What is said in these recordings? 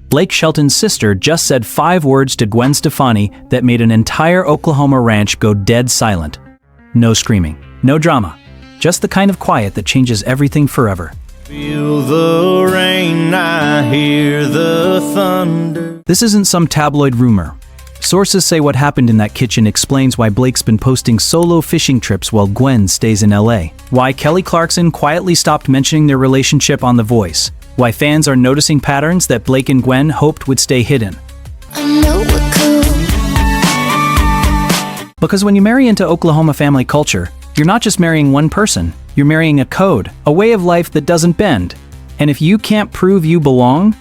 Blake Shelton's sister just said 5 words to Gwen Stefani that made an entire Oklahoma ranch go dead silent. No screaming, no drama, just the kind of quiet that changes everything forever. Feel the rain, I hear the thunder. This isn't some tabloid rumor. Sources say what happened in that kitchen explains why Blake's been posting solo fishing trips while Gwen stays in LA. Why Kelly Clarkson quietly stopped mentioning their relationship on The Voice. Why fans are noticing patterns that Blake and Gwen hoped would stay hidden. I know we're cool. Because when you marry into Oklahoma family culture, you're not just marrying one person, you're marrying a code, a way of life that doesn't bend. And if you can't prove you belong,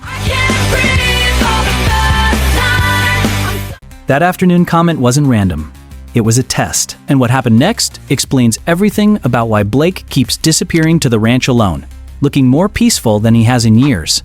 that afternoon comment wasn't random. It was a test. And what happened next explains everything about why Blake keeps disappearing to the ranch alone, looking more peaceful than he has in years.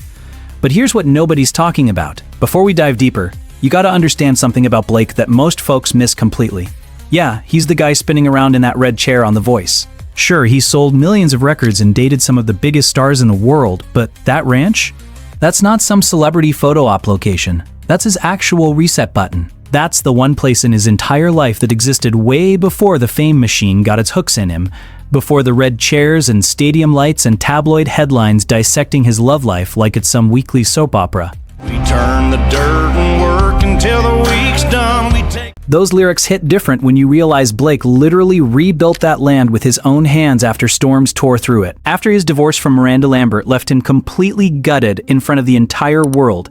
But here's what nobody's talking about. Before we dive deeper, you gotta understand something about Blake that most folks miss completely. Yeah, he's the guy spinning around in that red chair on The Voice. Sure, he sold millions of records and dated some of the biggest stars in the world, but that ranch? That's not some celebrity photo op location. That's his actual reset button. That's the one place in his entire life that existed way before the fame machine got its hooks in him, before the red chairs and stadium lights and tabloid headlines dissecting his love life like it's some weekly soap opera. We turn the dirt and work until the week's done. We take. Those lyrics hit different when you realize Blake literally rebuilt that land with his own hands after storms tore through it. After his divorce from Miranda Lambert left him completely gutted in front of the entire world.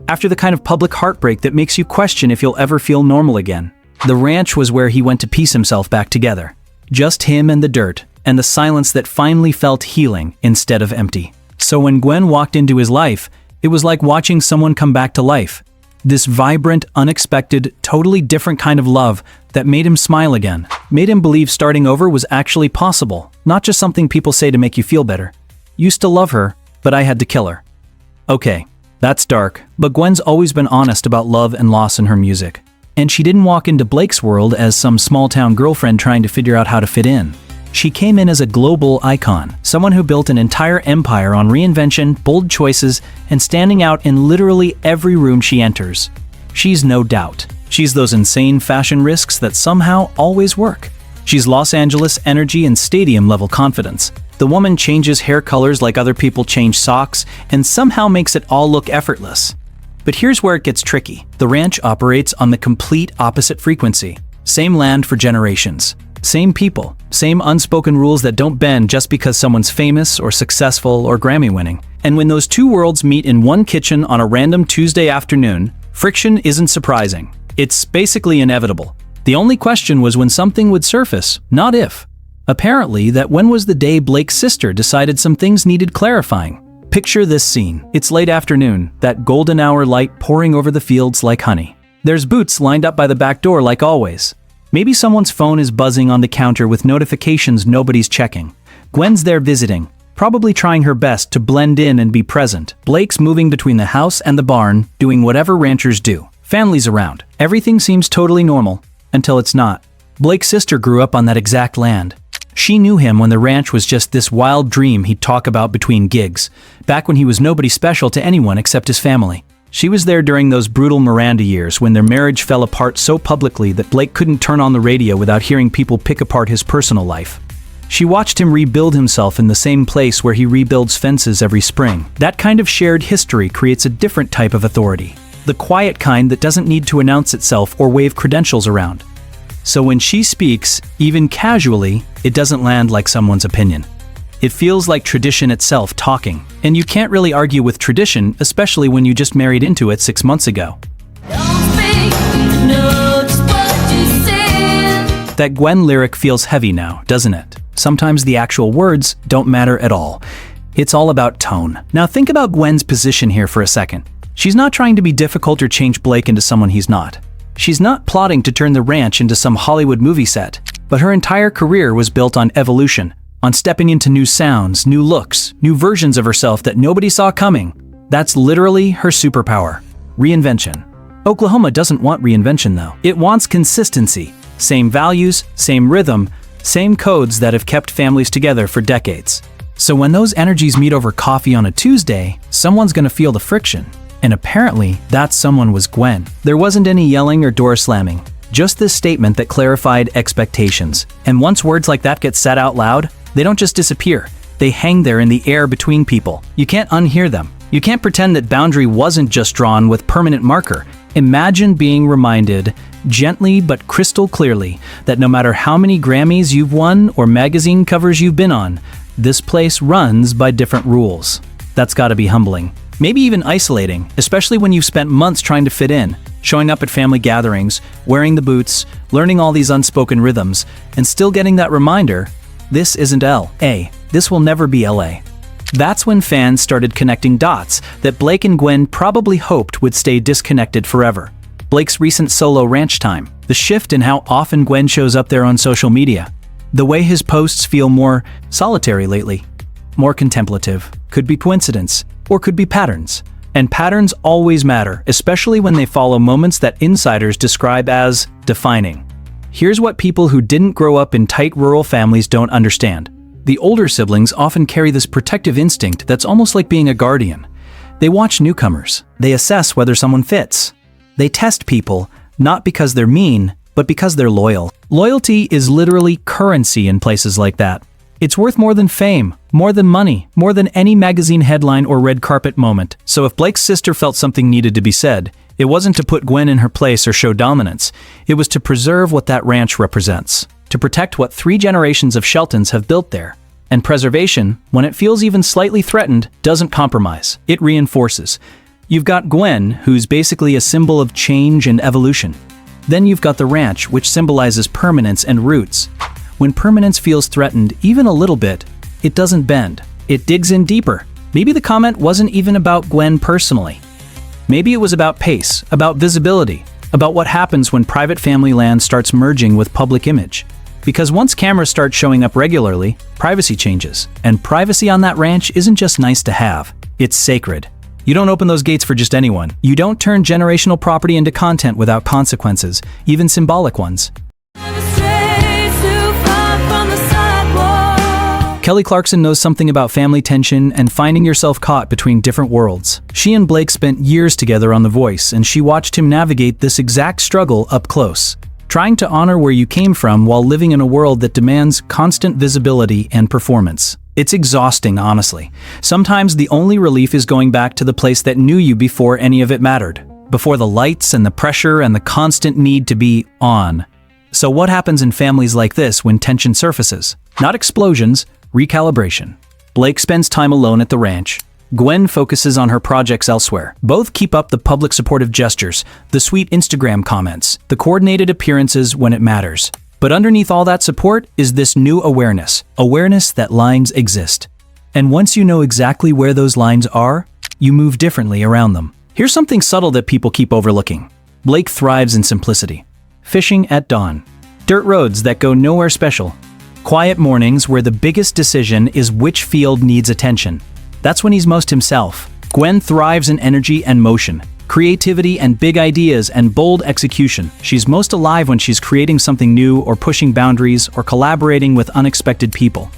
After the kind of public heartbreak that makes you question if you'll ever feel normal again. The ranch was where he went to piece himself back together. Just him and the dirt, and the silence that finally felt healing instead of empty. So when Gwen walked into his life, it was like watching someone come back to life. This vibrant, unexpected, totally different kind of love that made him smile again. Made him believe starting over was actually possible, not just something people say to make you feel better. Used to love her, but I had to kill her. Okay. That's dark, but Gwen's always been honest about love and loss in her music. And she didn't walk into Blake's world as some small-town girlfriend trying to figure out how to fit in. She came in as a global icon, someone who built an entire empire on reinvention, bold choices, and standing out in literally every room she enters. She's no doubt. She's those insane fashion risks that somehow always work. She's Los Angeles energy and stadium-level confidence. The woman changes hair colors like other people change socks and somehow makes it all look effortless. But here's where it gets tricky. The ranch operates on the complete opposite frequency. Same land for generations. Same people. Same unspoken rules that don't bend just because someone's famous or successful or Grammy-winning. And when those two worlds meet in one kitchen on a random Tuesday afternoon, friction isn't surprising. It's basically inevitable. The only question was when something would surface, not if. Apparently, that when was the day Blake's sister decided some things needed clarifying. Picture this scene. It's late afternoon, that golden hour light pouring over the fields like honey. There's boots lined up by the back door like always. Maybe someone's phone is buzzing on the counter with notifications nobody's checking. Gwen's there visiting, probably trying her best to blend in and be present. Blake's moving between the house and the barn, doing whatever ranchers do. Family's around. Everything seems totally normal, until it's not. Blake's sister grew up on that exact land. She knew him when the ranch was just this wild dream he'd talk about between gigs, back when he was nobody special to anyone except his family. She was there during those brutal Miranda years when their marriage fell apart so publicly that Blake couldn't turn on the radio without hearing people pick apart his personal life. She watched him rebuild himself in the same place where he rebuilds fences every spring. That kind of shared history creates a different type of authority. The quiet kind that doesn't need to announce itself or wave credentials around. So when she speaks, even casually, it doesn't land like someone's opinion. It feels like tradition itself talking, and you can't really argue with tradition, especially when you just married into it 6 months ago. That Gwen lyric feels heavy now, doesn't it? Sometimes the actual words don't matter at all. It's all about tone. Now think about Gwen's position here for a second. She's not trying to be difficult or change Blake into someone he's not. She's not plotting to turn the ranch into some Hollywood movie set, but her entire career was built on evolution, on stepping into new sounds, new looks, new versions of herself that nobody saw coming. That's literally her superpower. Reinvention. Oklahoma doesn't want reinvention though. It wants consistency. Same values, same rhythm, same codes that have kept families together for decades. So when those energies meet over coffee on a Tuesday, someone's gonna feel the friction. And apparently, that someone was Gwen. There wasn't any yelling or door slamming, just this statement that clarified expectations. And once words like that get said out loud, they don't just disappear. They hang there in the air between people. You can't unhear them. You can't pretend that boundary wasn't just drawn with permanent marker. Imagine being reminded, gently but crystal clearly, that no matter how many Grammys you've won or magazine covers you've been on, this place runs by different rules. That's gotta be humbling. Maybe even isolating, especially when you've spent months trying to fit in, showing up at family gatherings, wearing the boots, learning all these unspoken rhythms, and still getting that reminder, this isn't L.A. This will never be L.A. That's when fans started connecting dots that Blake and Gwen probably hoped would stay disconnected forever. Blake's recent solo ranch time, the shift in how often Gwen shows up there on social media, the way his posts feel more solitary lately, more contemplative, could be coincidence, or could be patterns. And patterns always matter, especially when they follow moments that insiders describe as defining. Here's what people who didn't grow up in tight rural families don't understand. The older siblings often carry this protective instinct that's almost like being a guardian. They watch newcomers. They assess whether someone fits. They test people, not because they're mean, but because they're loyal. Loyalty is literally currency in places like that. It's worth more than fame, more than money, more than any magazine headline or red carpet moment. So if Blake's sister felt something needed to be said, it wasn't to put Gwen in her place or show dominance. It was to preserve what that ranch represents, to protect what 3 generations of Shelton'S have built there. And preservation, when it feels even slightly threatened, doesn't compromise. It reinforces. You've got Gwen, who's basically a symbol of change and evolution. Then you've got the ranch, which symbolizes permanence and roots. When permanence feels threatened even a little bit, it doesn't bend. It digs in deeper. Maybe the comment wasn't even about Gwen personally. Maybe it was about pace, about visibility, about what happens when private family land starts merging with public image. Because once cameras start showing up regularly, privacy changes. And privacy on that ranch isn't just nice to have, it's sacred. You don't open those gates for just anyone. You don't turn generational property into content without consequences, even symbolic ones. Kelly Clarkson knows something about family tension and finding yourself caught between different worlds. She and Blake spent years together on The Voice, and she watched him navigate this exact struggle up close. Trying to honor where you came from while living in a world that demands constant visibility and performance. It's exhausting, honestly. Sometimes the only relief is going back to the place that knew you before any of it mattered. Before the lights and the pressure and the constant need to be on. So what happens in families like this when tension surfaces? Not explosions, recalibration. Blake spends time alone at the ranch. Gwen focuses on her projects elsewhere. Both keep up the public supportive gestures, the sweet Instagram comments, the coordinated appearances when it matters. But underneath all that support is this new awareness that lines exist. And once you know exactly where those lines are, you move differently around them. Here's something subtle that people keep overlooking. Blake thrives in simplicity. Fishing at dawn. Dirt roads that go nowhere special. Quiet mornings where the biggest decision is which field needs attention. That's when he's most himself. Gwen thrives in energy and motion, creativity and big ideas and bold execution. She's most alive when she's creating something new or pushing boundaries or collaborating with unexpected people.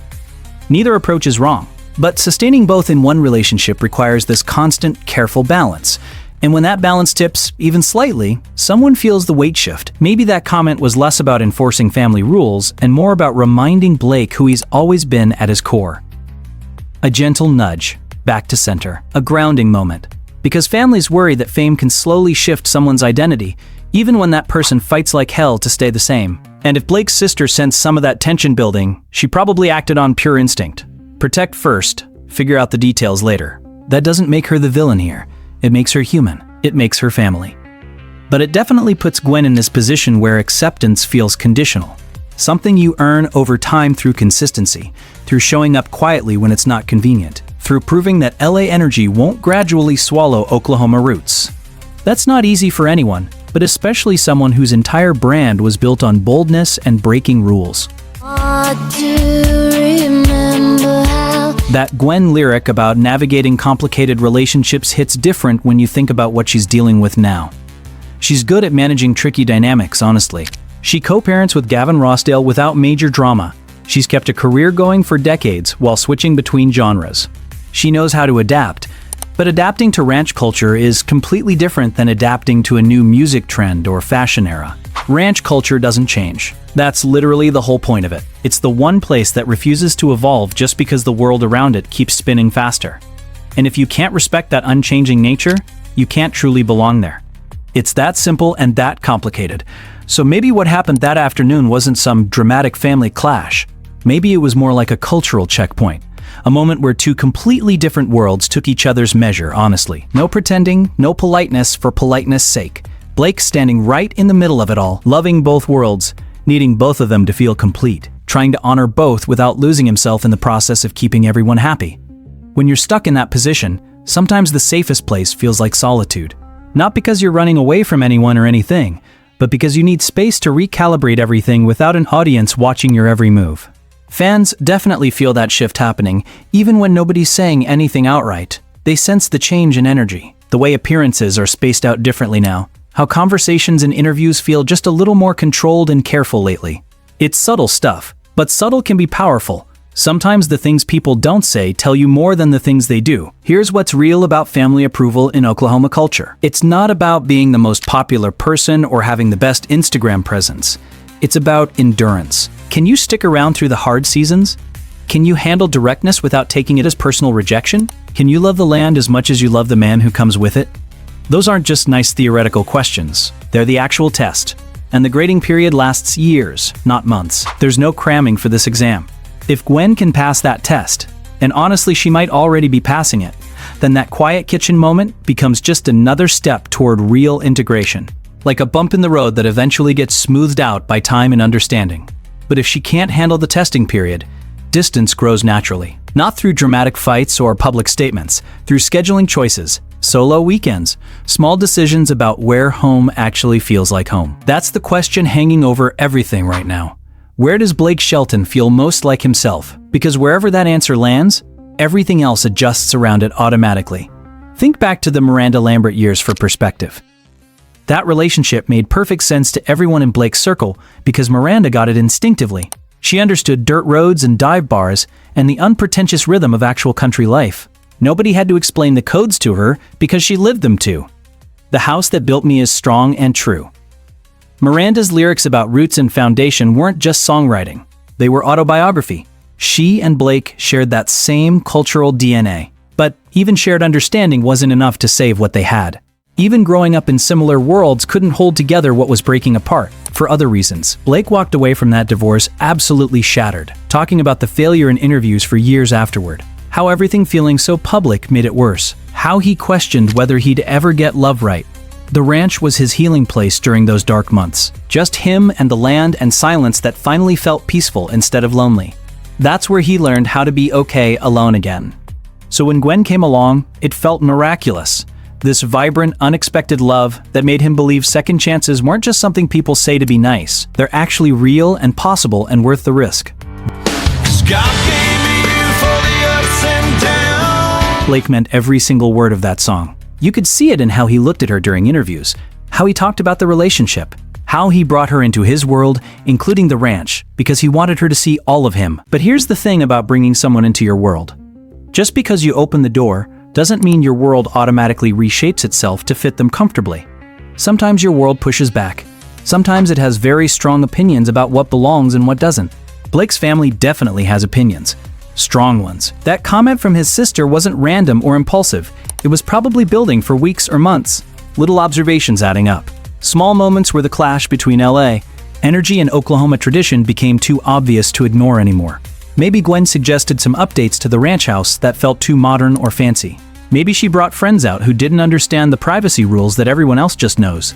Neither approach is wrong, but sustaining both in one relationship requires this constant, careful balance. And when that balance tips, even slightly, someone feels the weight shift. Maybe that comment was less about enforcing family rules and more about reminding Blake who he's always been at his core. A gentle nudge, back to center, a grounding moment. Because families worry that fame can slowly shift someone's identity, even when that person fights like hell to stay the same. And if Blake's sister sensed some of that tension building, she probably acted on pure instinct. Protect first, figure out the details later. That doesn't make her the villain here. It makes her human. It makes her family. But it definitely puts Gwen in this position where acceptance feels conditional. Something you earn over time through consistency, through showing up quietly when it's not convenient, through proving that LA energy won't gradually swallow Oklahoma roots. That's not easy for anyone, but especially someone whose entire brand was built on boldness and breaking rules. That Gwen lyric about navigating complicated relationships hits different when you think about what she's dealing with now. She's good at managing tricky dynamics, honestly. She co-parents with Gavin Rossdale without major drama. She's kept a career going for decades while switching between genres. She knows how to adapt, But adapting to ranch culture is completely different than adapting to a new music trend or fashion era. Ranch culture doesn't change. That's literally the whole point of it. It's the one place that refuses to evolve just because the world around it keeps spinning faster. And if you can't respect that unchanging nature, you can't truly belong there. It's that simple and that complicated. So maybe what happened that afternoon wasn't some dramatic family clash. Maybe it was more like a cultural checkpoint. A moment where two completely different worlds took each other's measure, honestly. No pretending, no politeness for politeness' sake. Blake standing right in the middle of it all, loving both worlds, needing both of them to feel complete, trying to honor both without losing himself in the process of keeping everyone happy. When you're stuck in that position, sometimes the safest place feels like solitude. Not because you're running away from anyone or anything, but because you need space to recalibrate everything without an audience watching your every move. Fans definitely feel that shift happening, even when nobody's saying anything outright. They sense the change in energy, the way appearances are spaced out differently now, how conversations and interviews feel just a little more controlled and careful lately. It's subtle stuff, but subtle can be powerful. Sometimes the things people don't say tell you more than the things they do. Here's what's real about family approval in Oklahoma culture. It's not about being the most popular person or having the best Instagram presence. It's about endurance. Can you stick around through the hard seasons? Can you handle directness without taking it as personal rejection? Can you love the land as much as you love the man who comes with it? Those aren't just nice theoretical questions. They're the actual test. And the grading period lasts years, not months. There's no cramming for this exam. If Gwen can pass that test, and honestly she might already be passing it, then that quiet kitchen moment becomes just another step toward real integration. Like a bump in the road that eventually gets smoothed out by time and understanding. But if she can't handle the testing period, distance grows naturally. Not through dramatic fights or public statements, through scheduling choices, solo weekends, small decisions about where home actually feels like home. That's the question hanging over everything right now. Where does Blake Shelton feel most like himself? Because wherever that answer lands, everything else adjusts around it automatically. Think back to the Miranda Lambert years for perspective. That relationship made perfect sense to everyone in Blake's circle because Miranda got it instinctively. She understood dirt roads and dive bars and the unpretentious rhythm of actual country life. Nobody had to explain the codes to her because she lived them too. The house that built me is strong and true. Miranda's lyrics about roots and foundation weren't just songwriting. They were autobiography. She and Blake shared that same cultural DNA. But even shared understanding wasn't enough to save what they had. Even growing up in similar worlds couldn't hold together what was breaking apart, for other reasons. Blake walked away from that divorce absolutely shattered, talking about the failure in interviews for years afterward. How everything feeling so public made it worse. How he questioned whether he'd ever get love right. The ranch was his healing place during those dark months. Just him and the land and silence that finally felt peaceful instead of lonely. That's where he learned how to be okay alone again. So when Gwen came along, it felt miraculous. This vibrant, unexpected love that made him believe second chances weren't just something people say to be nice. They're actually real and possible and worth the risk. God gave me you for the ups and downs. Blake meant every single word of that song. You could see it in how he looked at her during interviews, how he talked about the relationship, how he brought her into his world, including the ranch, because he wanted her to see all of him. But here's the thing about bringing someone into your world. Just because you open the door doesn't mean your world automatically reshapes itself to fit them comfortably. Sometimes your world pushes back. Sometimes it has very strong opinions about what belongs and what doesn't. Blake's family definitely has opinions. Strong ones. That comment from his sister wasn't random or impulsive. It was probably building for weeks or months. Little observations adding up. Small moments where the clash between LA, energy and Oklahoma tradition became too obvious to ignore anymore. Maybe Gwen suggested some updates to the ranch house that felt too modern or fancy. Maybe she brought friends out who didn't understand the privacy rules that everyone else just knows.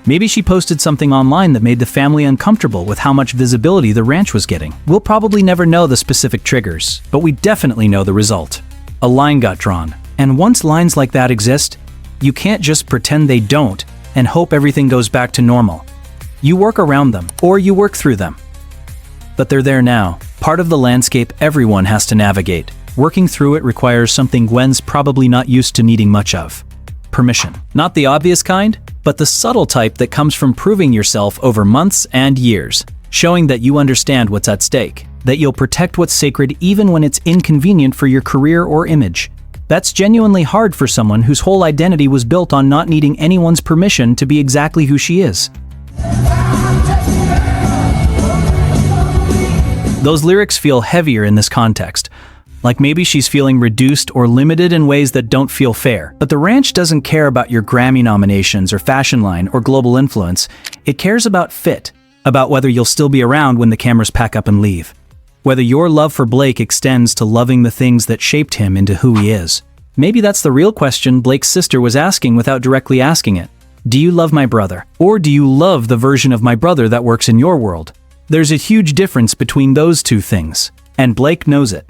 Maybe she posted something online that made the family uncomfortable with how much visibility the ranch was getting. We'll probably never know the specific triggers, but we definitely know the result. A line got drawn. And once lines like that exist, you can't just pretend they don't and hope everything goes back to normal. You work around them, or you work through them. But they're there now, part of the landscape everyone has to navigate. Working through it requires something Gwen's probably not used to needing much of. Permission. Not the obvious kind, but the subtle type that comes from proving yourself over months and years, showing that you understand what's at stake, that you'll protect what's sacred even when it's inconvenient for your career or image. That's genuinely hard for someone whose whole identity was built on not needing anyone's permission to be exactly who she is. Those lyrics feel heavier in this context. Like maybe she's feeling reduced or limited in ways that don't feel fair. But the ranch doesn't care about your Grammy nominations or fashion line or global influence. It cares about fit, about whether you'll still be around when the cameras pack up and leave. Whether your love for Blake extends to loving the things that shaped him into who he is. Maybe that's the real question Blake's sister was asking without directly asking it. Do you love my brother? Or do you love the version of my brother that works in your world? There's a huge difference between those two things. And Blake knows it.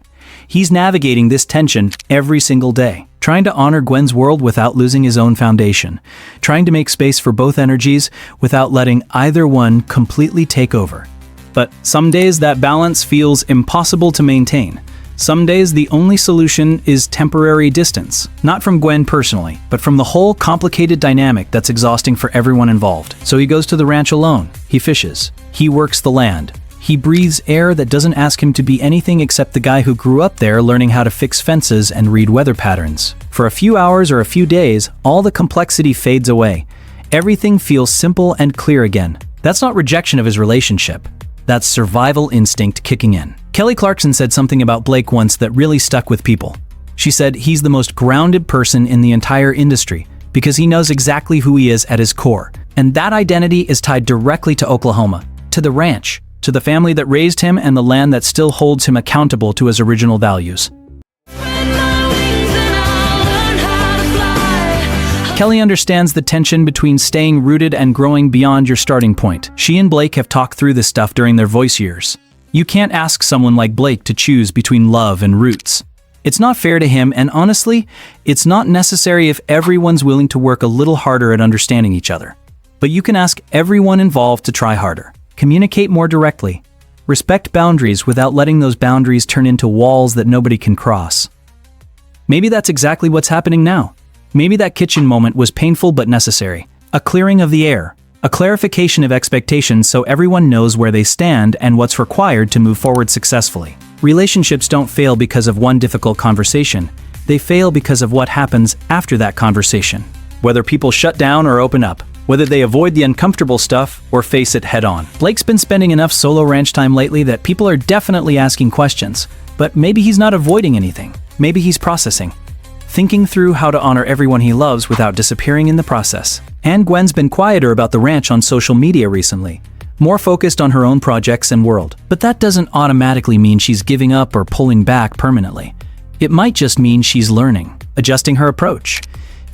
He's navigating this tension every single day, trying to honor Gwen's world without losing his own foundation, trying to make space for both energies without letting either one completely take over. But some days that balance feels impossible to maintain. Some days the only solution is temporary distance, not from Gwen personally, but from the whole complicated dynamic that's exhausting for everyone involved. So he goes to the ranch alone, he fishes, he works the land. He breathes air that doesn't ask him to be anything except the guy who grew up there learning how to fix fences and read weather patterns. For a few hours or a few days, all the complexity fades away. Everything feels simple and clear again. That's not rejection of his relationship. That's survival instinct kicking in. Kelly Clarkson said something about Blake once that really stuck with people. She said he's the most grounded person in the entire industry because he knows exactly who he is at his core. And that identity is tied directly to Oklahoma, to the ranch, to the family that raised him and the land that still holds him accountable to his original values. Kelly understands the tension between staying rooted and growing beyond your starting point. She and Blake have talked through this stuff during their voice years. You can't ask someone like Blake to choose between love and roots. It's not fair to him, and honestly, it's not necessary if everyone's willing to work a little harder at understanding each other. But you can ask everyone involved to try harder. Communicate more directly. Respect boundaries without letting those boundaries turn into walls that nobody can cross. Maybe that's exactly what's happening now. Maybe that kitchen moment was painful but necessary. A clearing of the air. A clarification of expectations so everyone knows where they stand and what's required to move forward successfully. Relationships don't fail because of one difficult conversation. They fail because of what happens after that conversation. Whether people shut down or open up. Whether they avoid the uncomfortable stuff or face it head on. Blake's been spending enough solo ranch time lately that people are definitely asking questions. But maybe he's not avoiding anything. Maybe he's processing. Thinking through how to honor everyone he loves without disappearing in the process. And Gwen's been quieter about the ranch on social media recently. More focused on her own projects and world. But that doesn't automatically mean she's giving up or pulling back permanently. It might just mean she's learning, adjusting her approach.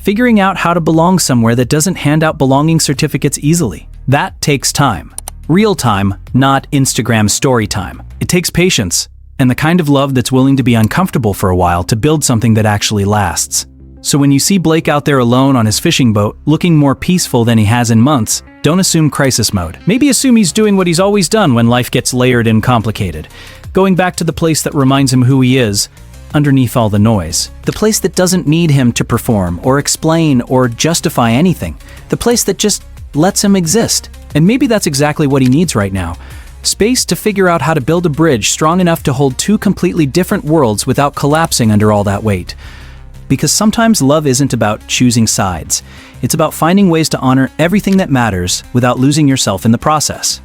Figuring out how to belong somewhere that doesn't hand out belonging certificates easily. That takes time. Real time, not Instagram story time. It takes patience, and the kind of love that's willing to be uncomfortable for a while to build something that actually lasts. So when you see Blake out there alone on his fishing boat, looking more peaceful than he has in months, don't assume crisis mode. Maybe assume he's doing what he's always done when life gets layered and complicated. Going back to the place that reminds him who he is, underneath all the noise. The place that doesn't need him to perform or explain or justify anything. The place that just lets him exist. And maybe that's exactly what he needs right now. Space to figure out how to build a bridge strong enough to hold two completely different worlds without collapsing under all that weight. Because sometimes love isn't about choosing sides. It's about finding ways to honor everything that matters without losing yourself in the process.